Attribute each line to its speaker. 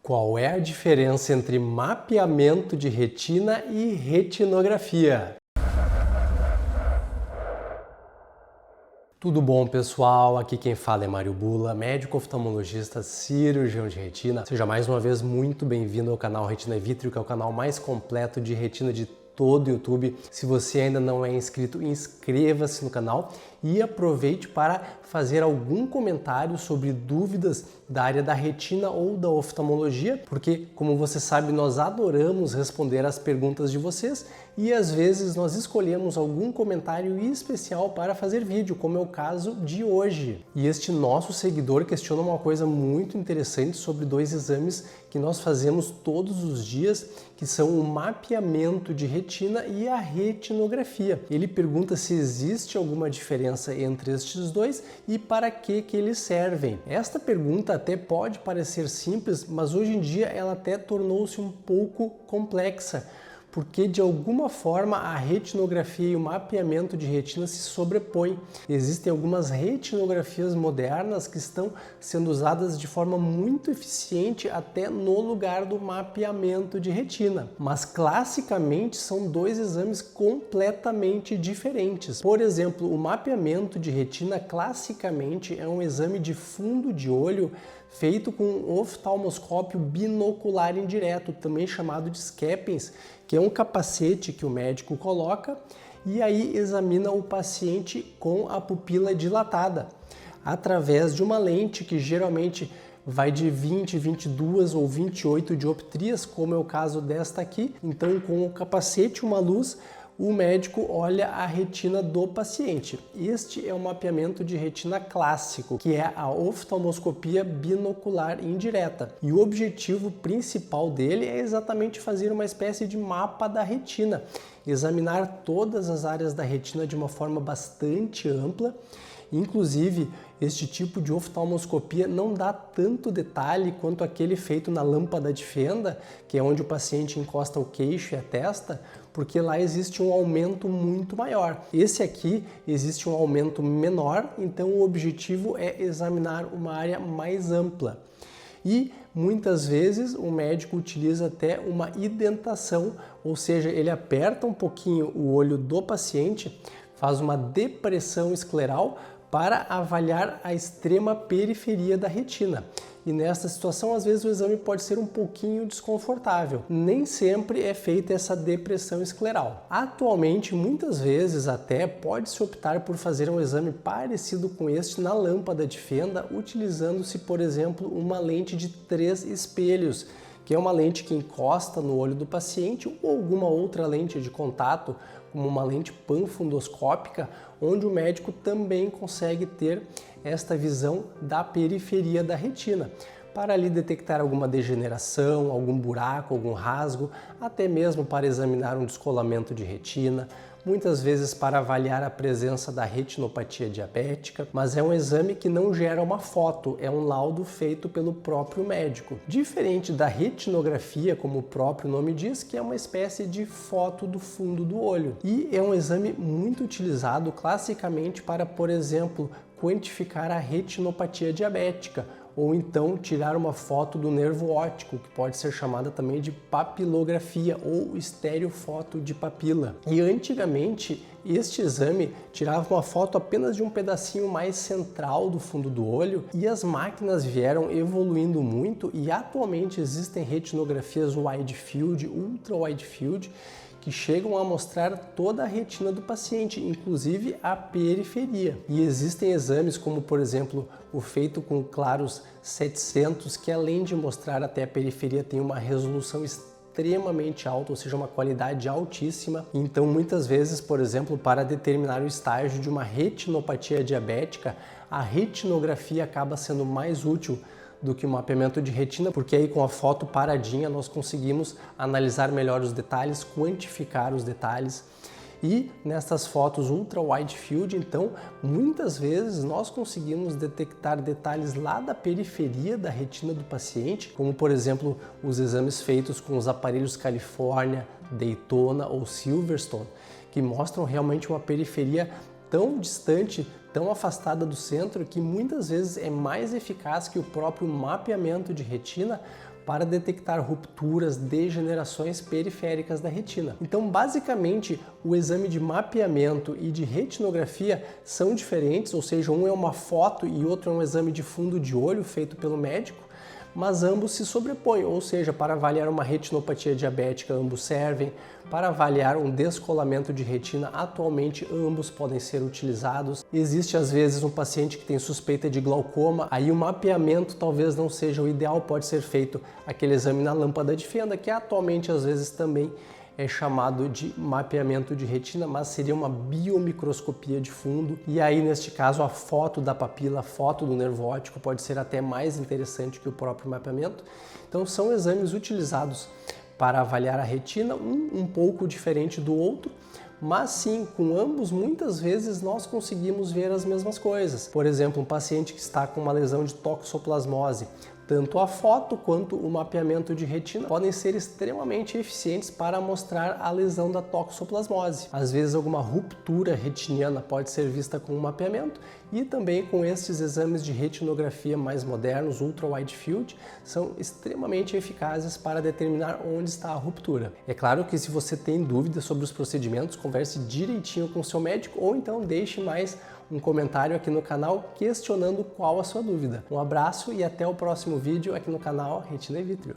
Speaker 1: Qual é a diferença entre mapeamento de retina e retinografia? Tudo bom, pessoal? Aqui quem fala é Mário Bula, médico oftalmologista, cirurgião de retina. Seja mais uma vez muito bem-vindo ao canal Retina Vitrio, que é o canal mais completo de retina de todo o YouTube. Se você ainda não é inscrito, inscreva-se no canal e aproveite para fazer algum comentário sobre dúvidas da área da retina ou da oftalmologia, porque, como você sabe, nós adoramos responder as perguntas de vocês e às vezes nós escolhemos algum comentário especial para fazer vídeo, como é o caso de hoje. E este nosso seguidor questiona uma coisa muito interessante sobre dois exames que nós fazemos todos os dias, que são o mapeamento de retina e a retinografia. Ele pergunta se existe alguma diferença entre estes dois e para que eles servem. Esta pergunta até pode parecer simples, mas hoje em dia ela até tornou-se um pouco complexa, porque de alguma forma a retinografia e o mapeamento de retina se sobrepõem. Existem algumas retinografias modernas que estão sendo usadas de forma muito eficiente até no lugar do mapeamento de retina. Mas classicamente são dois exames completamente diferentes. Por exemplo, o mapeamento de retina classicamente é um exame de fundo de olho feito com um oftalmoscópio binocular indireto, também chamado de Scappens, que é um capacete que o médico coloca e aí examina o paciente com a pupila dilatada, através de uma lente que geralmente vai de 20, 22 ou 28 dioptrias, como é o caso desta aqui. Então, com o capacete, uma luz, o médico olha a retina do paciente. Este é o mapeamento de retina clássico, que é a oftalmoscopia binocular indireta. E o objetivo principal dele é exatamente fazer uma espécie de mapa da retina, examinar todas as áreas da retina de uma forma bastante ampla. Inclusive, este tipo de oftalmoscopia não dá tanto detalhe quanto aquele feito na lâmpada de fenda, que é onde o paciente encosta o queixo e a testa, porque lá existe um aumento muito maior. Esse aqui existe um aumento menor, então o objetivo é examinar uma área mais ampla. E muitas vezes o médico utiliza até uma identação, ou seja, ele aperta um pouquinho o olho do paciente, faz uma depressão escleral para avaliar a extrema periferia da retina. E nessa situação, às vezes, o exame pode ser um pouquinho desconfortável. Nem sempre é feita essa depressão escleral. Atualmente, muitas vezes até pode-se optar por fazer um exame parecido com este na lâmpada de fenda, utilizando-se, por exemplo, uma lente de 3 espelhos, que é uma lente que encosta no olho do paciente ou alguma outra lente de contato, como uma lente panfundoscópica, onde o médico também consegue ter esta visão da periferia da retina, para ali detectar alguma degeneração, algum buraco, algum rasgo, até mesmo para examinar um descolamento de retina, muitas vezes para avaliar a presença da retinopatia diabética, mas é um exame que não gera uma foto, é um laudo feito pelo próprio médico. Diferente da retinografia, como o próprio nome diz, que é uma espécie de foto do fundo do olho. E é um exame muito utilizado classicamente para, por exemplo, quantificar a retinopatia diabética, ou então tirar uma foto do nervo óptico, que pode ser chamada também de papilografia ou estereofoto de papila. E antigamente este exame tirava uma foto apenas de um pedacinho mais central do fundo do olho, e as máquinas vieram evoluindo muito e atualmente existem retinografias wide field, ultra wide field, que chegam a mostrar toda a retina do paciente, inclusive a periferia. E existem exames como, por exemplo, o feito com claros 700, que além de mostrar até a periferia, tem uma resolução extremamente alta, ou seja, uma qualidade altíssima. Então, muitas vezes, por exemplo, para determinar o estágio de uma retinopatia diabética, a retinografia acaba sendo mais útil do que o mapeamento de retina, porque aí com a foto paradinha nós conseguimos analisar melhor os detalhes, quantificar os detalhes. E nessas fotos ultra wide field, então, muitas vezes nós conseguimos detectar detalhes lá da periferia da retina do paciente, como por exemplo os exames feitos com os aparelhos California, Daytona ou Silverstone, que mostram realmente uma periferia tão distante, tão afastada do centro, que muitas vezes é mais eficaz que o próprio mapeamento de retina para detectar rupturas, degenerações periféricas da retina. Então, basicamente, o exame de mapeamento e de retinografia são diferentes, ou seja, um é uma foto e outro é um exame de fundo de olho feito pelo médico, mas ambos se sobrepõem, ou seja, para avaliar uma retinopatia diabética, ambos servem. Para avaliar um descolamento de retina, atualmente ambos podem ser utilizados. Existe às vezes um paciente que tem suspeita de glaucoma, aí o mapeamento talvez não seja o ideal, pode ser feito aquele exame na lâmpada de fenda, que atualmente às vezes também é chamado de mapeamento de retina, mas seria uma biomicroscopia de fundo. E aí, neste caso, a foto da papila, a foto do nervo óptico pode ser até mais interessante que o próprio mapeamento. Então, são exames utilizados para avaliar a retina, um pouco diferente do outro, mas sim, com ambos, muitas vezes nós conseguimos ver as mesmas coisas. Por exemplo, um paciente que está com uma lesão de toxoplasmose, tanto a foto quanto o mapeamento de retina podem ser extremamente eficientes para mostrar a lesão da toxoplasmose. Às vezes alguma ruptura retiniana pode ser vista com o mapeamento e também com estes exames de retinografia mais modernos, ultra wide field, são extremamente eficazes para determinar onde está a ruptura. É claro que se você tem dúvidas sobre os procedimentos, converse direitinho com o seu médico ou então deixe mais um comentário aqui no canal questionando qual a sua dúvida. Um abraço e até o próximo vídeo aqui no canal Retina e Vítreo.